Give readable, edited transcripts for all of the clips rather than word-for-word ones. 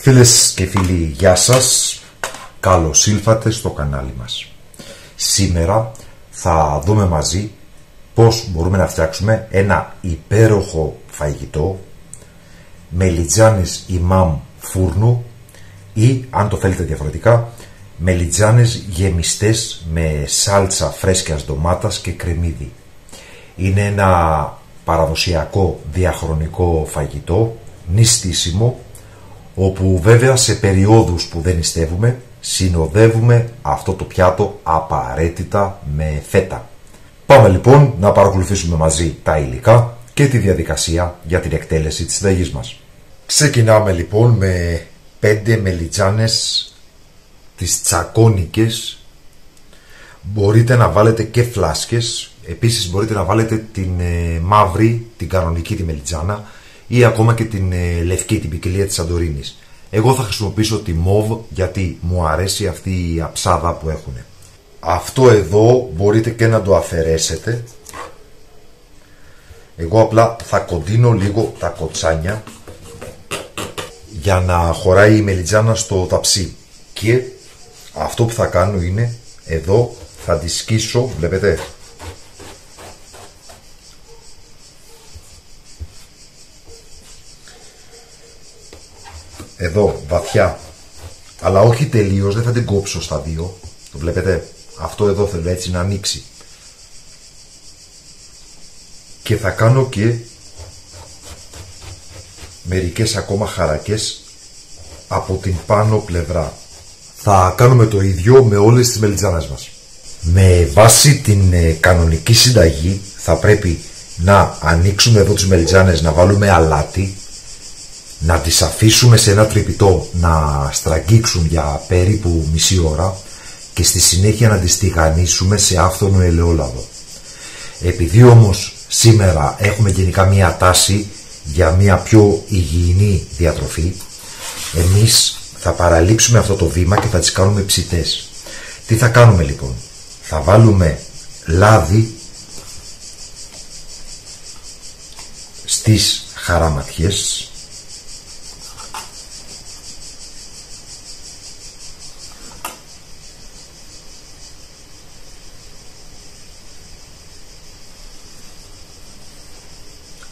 Φίλες και φίλοι, γεια σας. Καλώς ήλθατε στο κανάλι μας. Σήμερα θα δούμε μαζί πώς μπορούμε να φτιάξουμε ένα υπέροχο φαγητό μελιτζάνες ημάμ φούρνου ή, αν το θέλετε διαφορετικά, μελιτζάνες γεμιστές με σάλτσα φρέσκιας ντομάτας και κρεμμύδι. Είναι ένα παραδοσιακό διαχρονικό φαγητό, νηστίσιμο, όπου βέβαια σε περιόδους που δεν νηστεύουμε συνοδεύουμε αυτό το πιάτο απαραίτητα με φέτα. Πάμε λοιπόν να παρακολουθήσουμε μαζί τα υλικά και τη διαδικασία για την εκτέλεση της συνταγής μας. Ξεκινάμε λοιπόν με 5 μελιτζάνες τις τσακώνικες. Μπορείτε να βάλετε και φλάσκες, επίσης μπορείτε να βάλετε την μαύρη, την κανονική τη μελιτζάνα, ή ακόμα και την λευκή, την ποικιλία της Σαντορίνης. Εγώ θα χρησιμοποιήσω τη μοβ γιατί μου αρέσει αυτή η αψάδα που έχουν. Αυτό εδώ μπορείτε και να το αφαιρέσετε. Εγώ απλά θα κοντίνω λίγο τα κοτσάνια για να χωράει η μελιτζάνα στο ταψί. Και αυτό που θα κάνω είναι, εδώ θα τη σκίσω, βλέπετε, εδώ βαθιά, αλλά όχι τελείως, δεν θα την κόψω στα δύο. Το βλέπετε, αυτό εδώ θέλω έτσι να ανοίξει. Και θα κάνω και μερικές ακόμα χαρακές από την πάνω πλευρά. Θα κάνουμε το ίδιο με όλες τις μελιτζάνες μας. Με βάση την κανονική συνταγή θα πρέπει να ανοίξουμε εδώ τις μελιτζάνες, να βάλουμε αλάτι, να τις αφήσουμε σε ένα τρυπητό να στραγγίξουν για περίπου μισή ώρα και στη συνέχεια να τις τηγανίσουμε σε άφθονο ελαιόλαδο. Επειδή όμως σήμερα έχουμε γενικά μία τάση για μία πιο υγιεινή διατροφή, εμείς θα παραλείψουμε αυτό το βήμα και θα τις κάνουμε ψητές. Τι θα κάνουμε λοιπόν? Θα βάλουμε λάδι στις χαραματιές,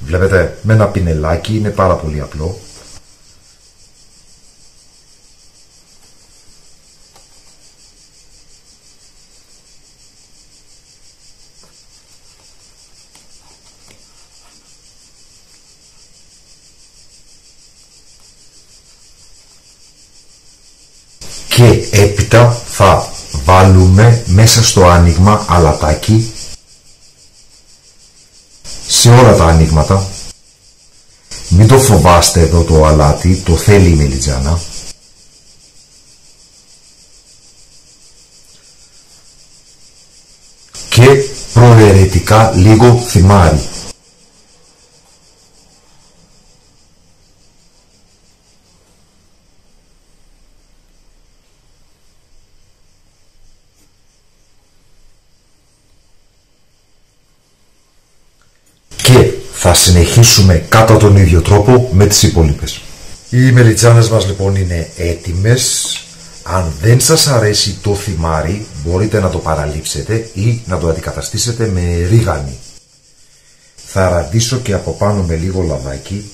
βλέπετε, με ένα πινελάκι, είναι πάρα πολύ απλό. Και έπειτα θα βάλουμε μέσα στο άνοιγμα αλατάκι, σε όλα τα ανοίγματα. Μην το φοβάστε εδώ το αλάτι, το θέλει η μελιτζάνα. Και προαιρετικά λίγο θυμάρι. Θα συνεχίσουμε κατά τον ίδιο τρόπο με τις υπόλοιπες. Οι μελιτζάνες μας λοιπόν είναι έτοιμες. Αν δεν σας αρέσει το θυμάρι, μπορείτε να το παραλείψετε ή να το αντικαταστήσετε με ρίγανη. Θα ραντίσω και από πάνω με λίγο λαδάκι.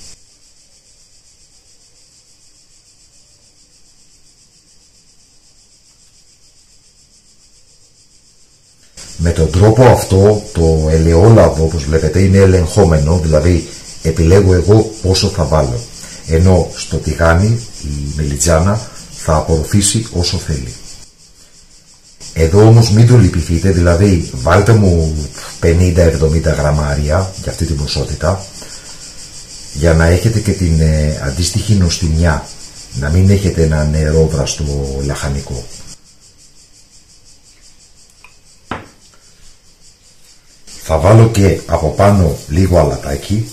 Με τον τρόπο αυτό το ελαιόλαδο, όπως βλέπετε, είναι ελεγχόμενο, δηλαδή επιλέγω εγώ πόσο θα βάλω, ενώ στο τηγάνι η μελιτζάνα θα απορροφήσει όσο θέλει. Εδώ όμως μην το λυπηθείτε, δηλαδή βάλτε μου 50-70 γραμμάρια για αυτή την ποσότητα, για να έχετε και την αντίστοιχη νοστιμιά, να μην έχετε ένα νερόβραστο λαχανικό. Θα βάλω και από πάνω λίγο αλατάκι.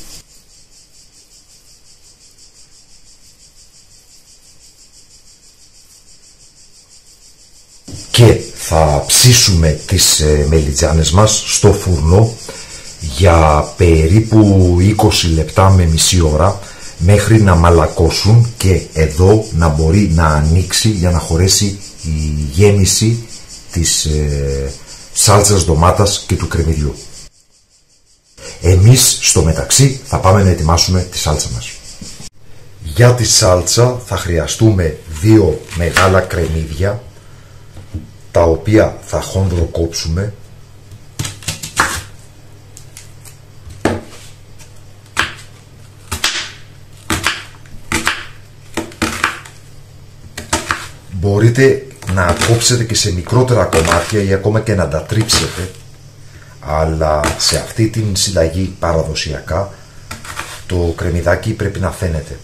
Και θα ψήσουμε τις μελιτζάνες μας στο φούρνο για περίπου 20 λεπτά με μισή ώρα, μέχρι να μαλακώσουν και εδώ να μπορεί να ανοίξει για να χωρέσει η γέμιση της σάλτσας ντομάτας και του κρεμμυδιού. Εμείς στο μεταξύ θα πάμε να ετοιμάσουμε τη σάλτσα μας. Για τη σάλτσα θα χρειαστούμε 2 μεγάλα κρεμμύδια, τα οποία θα χονδροκόψουμε. Μπορείτε να κόψετε και σε μικρότερα κομμάτια ή ακόμα και να τα τρίψετε, αλλά σε αυτή την συνταγή παραδοσιακά το κρεμμυδάκι πρέπει να φαίνεται.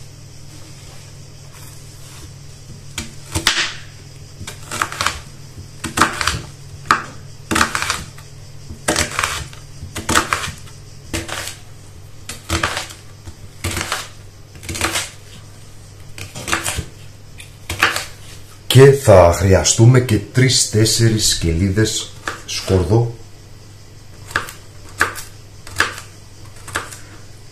Και θα χρειαστούμε και 3-4 σκελίδες σκόρδο.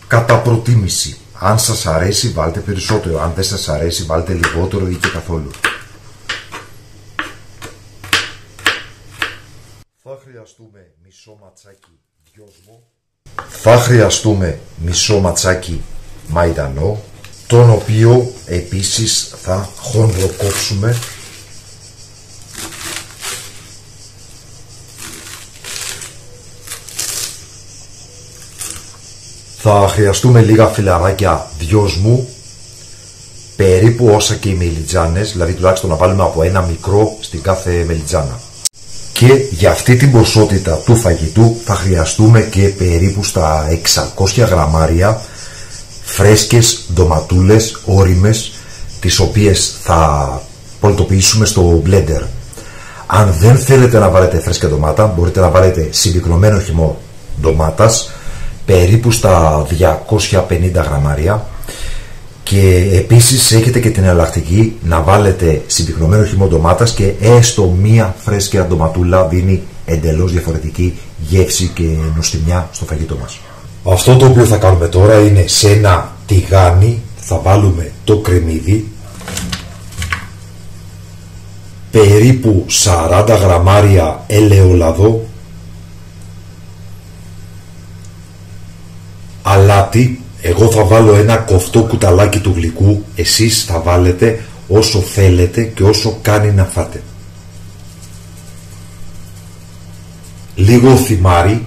Κατά προτίμηση. Αν σας αρέσει βάλτε περισσότερο, αν δεν σας αρέσει βάλτε λιγότερο ή και καθόλου. Θα χρειαστούμε μισό ματσάκι δυόσμο. Θα χρειαστούμε μισό ματσάκι μαϊντανό, τον οποίο επίσης θα χονδροκόψουμε. Θα χρειαστούμε λίγα φιλαράκια δυόσμου, περίπου όσα και οι μελιτζάνες, δηλαδή τουλάχιστον να βάλουμε από ένα μικρό στην κάθε μελιτζάνα. Και για αυτή την ποσότητα του φαγητού θα χρειαστούμε και περίπου στα 600 γραμμάρια φρέσκες ντοματούλες ώριμες, τις οποίες θα πολτοποιήσουμε στο blender. Αν δεν θέλετε να βάλετε φρέσκια ντομάτα, μπορείτε να βάλετε συμπυκνωμένο χυμό ντομάτας, περίπου στα 250 γραμμάρια, και επίσης έχετε και την εναλλακτική να βάλετε συμπυκνωμένο χυμό ντομάτας και έστω μία φρέσκια ντοματούλα, δίνει εντελώς διαφορετική γεύση και νοστιμιά στο φαγητό μας. Αυτό το οποίο θα κάνουμε τώρα είναι σε ένα τηγάνι θα βάλουμε το κρεμμύδι, περίπου 40 γραμμάρια ελαιόλαδο, αλάτι. Εγώ θα βάλω ένα κοφτό κουταλάκι του γλυκού, εσείς θα βάλετε όσο θέλετε και όσο κάνει να φάτε. Λίγο θυμάρι,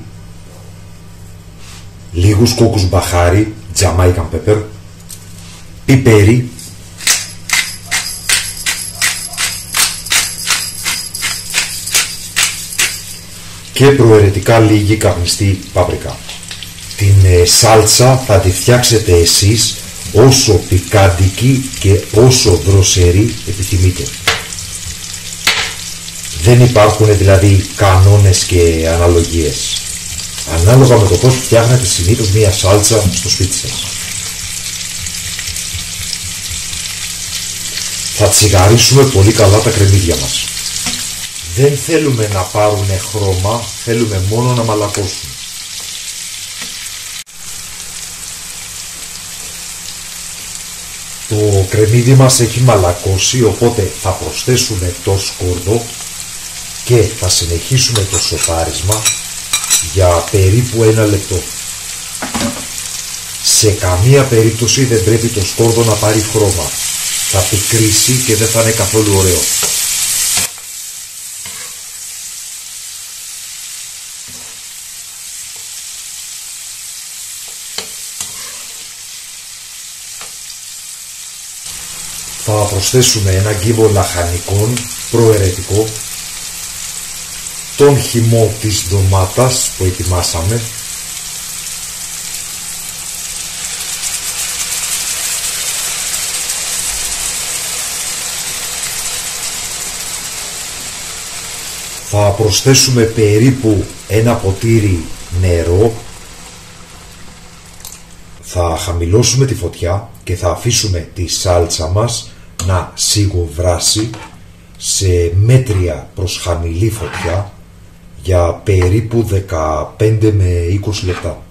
λίγους κόκκους μπαχάρι, Jamaican pepper, πιπέρι, και προαιρετικά λίγη καπνιστή πάπρικα. Την σάλτσα θα τη φτιάξετε εσείς όσο πικάντικη και όσο δροσερή επιθυμείτε. Δεν υπάρχουν δηλαδή κανόνες και αναλογίες. Ανάλογα με το πώς φτιάχνετε συνήθως μία σάλτσα στο σπίτι σας. Θα τσιγαρίσουμε πολύ καλά τα κρεμμύδια μας. Δεν θέλουμε να πάρουν χρώμα, θέλουμε μόνο να μαλακώσουν. Το κρεμμύδι μας έχει μαλακώσει, οπότε θα προσθέσουμε το σκόρδο και θα συνεχίσουμε το σοτάρισμα για περίπου 1 λεπτό. Σε καμία περίπτωση δεν πρέπει το σκόρδο να πάρει χρώμα. Θα πικρίσει και δεν θα είναι καθόλου ωραίο. Θα προσθέσουμε ένα κύβο λαχανικών προαιρετικό, τον χυμό της ντομάτας που ετοιμάσαμε, θα προσθέσουμε περίπου ένα ποτήρι νερό, θα χαμηλώσουμε τη φωτιά και θα αφήσουμε τη σάλτσα μας να σιγοβράσει σε μέτρια προς χαμηλή φωτιά για περίπου 15 με 20 λεπτά.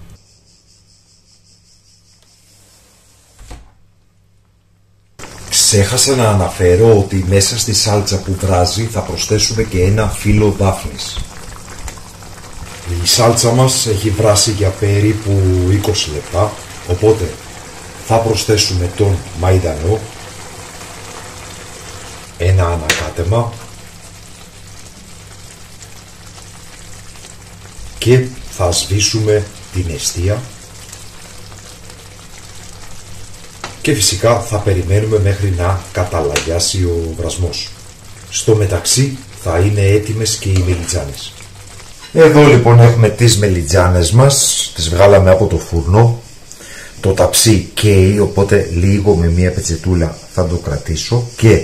Ξέχασα να αναφέρω ότι μέσα στη σάλτσα που βράζει θα προσθέσουμε και ένα φύλλο δάφνης. Η σάλτσα μας έχει βράσει για περίπου 20 λεπτά, οπότε θα προσθέσουμε τον μαϊντανό, ένα ανακάτεμα και θα σβήσουμε την εστία και φυσικά θα περιμένουμε μέχρι να καταλαγιάσει ο βρασμός. Στο μεταξύ θα είναι έτοιμες και οι μελιτζάνες. Εδώ λοιπόν έχουμε τις μελιτζάνες μας, τις βγάλαμε από το φούρνο. Το ταψί καίει, οπότε λίγο με μία πετσετούλα θα το κρατήσω και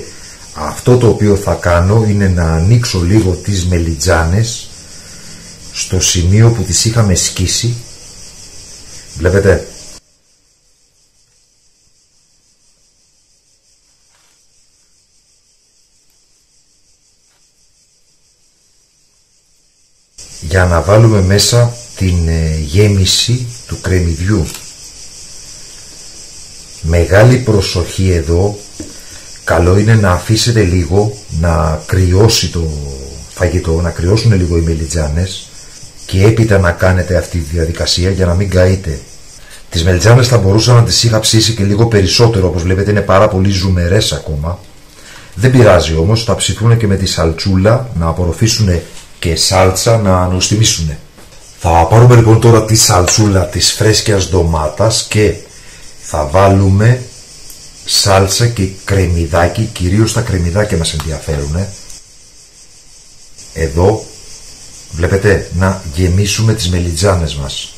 αυτό το οποίο θα κάνω είναι να ανοίξω λίγο τις μελιτζάνες στο σημείο που τις είχαμε σκίσει. Βλέπετε, για να βάλουμε μέσα την γέμιση του κρεμμυδιού. Μεγάλη προσοχή εδώ, καλό είναι να αφήσετε λίγο να κρυώσει το φαγητό, να κρυώσουν λίγο οι μελιτζάνες και έπειτα να κάνετε αυτή τη διαδικασία για να μην καείτε. Τις μελιτζάνες θα μπορούσα να τις είχα ψήσει και λίγο περισσότερο, όπως βλέπετε είναι πάρα πολύ ζουμερές ακόμα. Δεν πειράζει όμως, θα ψηθούν και με τη σαλτσούλα να απορροφήσουν και σάλτσα να νοστιμήσουν. Θα πάρουμε λοιπόν τώρα τη σαλτσούλα της φρέσκιας ντομάτας και θα βάλουμε σάλτσα και κρεμμυδάκι, κυρίως τα κρεμμυδάκια μας ενδιαφέρουν. Εδώ βλέπετε να γεμίσουμε τις μελιτζάνες μας.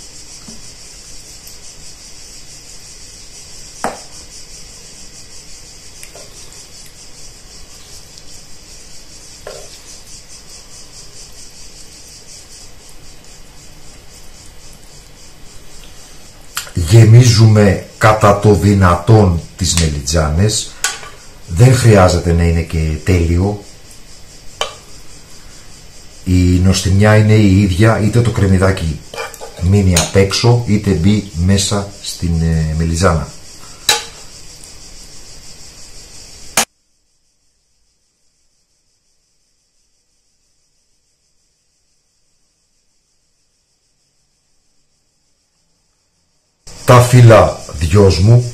Γεμίζουμε κατά το δυνατόν τις μελιτζάνες, δεν χρειάζεται να είναι και τέλειο. Η νοστιμιά είναι η ίδια, είτε το κρεμμυδάκι μείνει απ' έξω είτε μπει μέσα στην μελιτζάνα. Τα φύλλα δυόσμου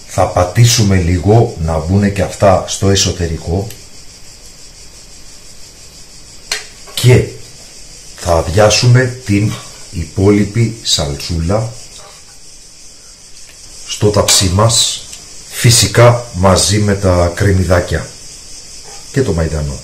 θα πατήσουμε λίγο να μπουν και αυτά στο εσωτερικό και θα αδειάσουμε την υπόλοιπη σαλτσούλα στο ταψί μας, φυσικά μαζί με τα κρεμμυδάκια και το μαϊντανό.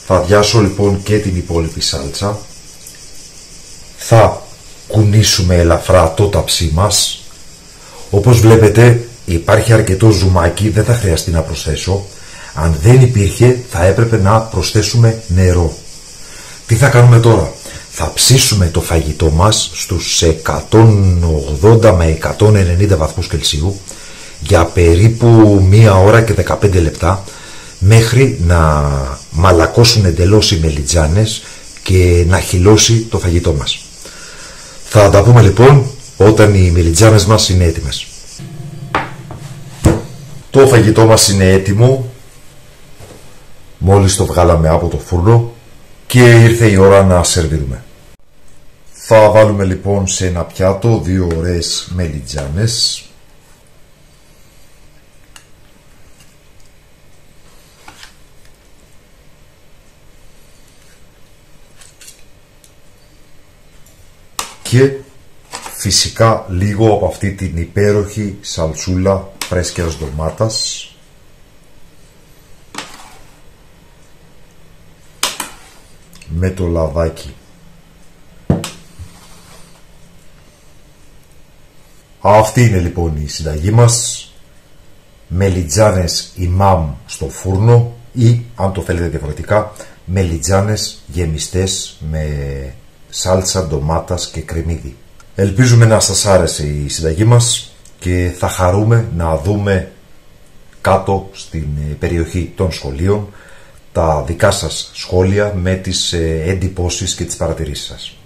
Θα αδειάσω λοιπόν και την υπόλοιπη σάλτσα. Θα κουνήσουμε ελαφρά το ταψί μας. Όπως βλέπετε υπάρχει αρκετό ζουμάκι, δεν θα χρειαστεί να προσθέσω. Αν δεν υπήρχε θα έπρεπε να προσθέσουμε νερό. Τι θα κάνουμε τώρα? Θα ψήσουμε το φαγητό μας στους 180 με 190 βαθμούς Κελσίου για περίπου 1 ώρα και 15 λεπτά μέχρι να μαλακώσουν εντελώς οι μελιτζάνες και να χυλώσει το φαγητό μας. Θα τα πούμε λοιπόν όταν οι μελιτζάνες μας είναι έτοιμες. Το φαγητό μας είναι έτοιμο, μόλις το βγάλαμε από το φούρνο και ήρθε η ώρα να σερβίρουμε. Θα βάλουμε λοιπόν σε ένα πιάτο 2 ωραίες μελιτζάνες. Και φυσικά λίγο από αυτή την υπέροχη σαλτσούλα φρέσκιας ντομάτας. Με το λαδάκι. Αυτή είναι λοιπόν η συνταγή μας. Μελιτζάνες ημάμ στο φούρνο ή, αν το θέλετε διαφορετικά, μελιτζάνες γεμιστές με σάλτσα ντομάτας και κρεμμύδι. Ελπίζουμε να σας άρεσε η συνταγή μας. και θα χαρούμε να δούμε κάτω στην περιοχή των σχολείων τα δικά σας σχόλια με τις εντυπώσεις και τις παρατηρήσεις σας.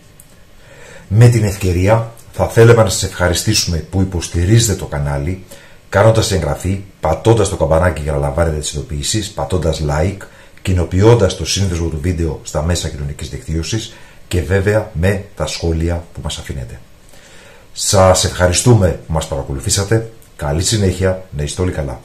Με την ευκαιρία θα θέλαμε να σας ευχαριστήσουμε που υποστηρίζετε το κανάλι κάνοντας εγγραφή, πατώντας το καμπανάκι για να λαμβάνετε τις ειδοποιήσεις, πατώντας like, κοινοποιώντας το σύνδεσμο του βίντεο στα μέσα κοινωνικής δικτύωσης και βέβαια με τα σχόλια που μας αφήνετε. Σας ευχαριστούμε που μας παρακολουθήσατε. Καλή συνέχεια, να είστε όλοι καλά.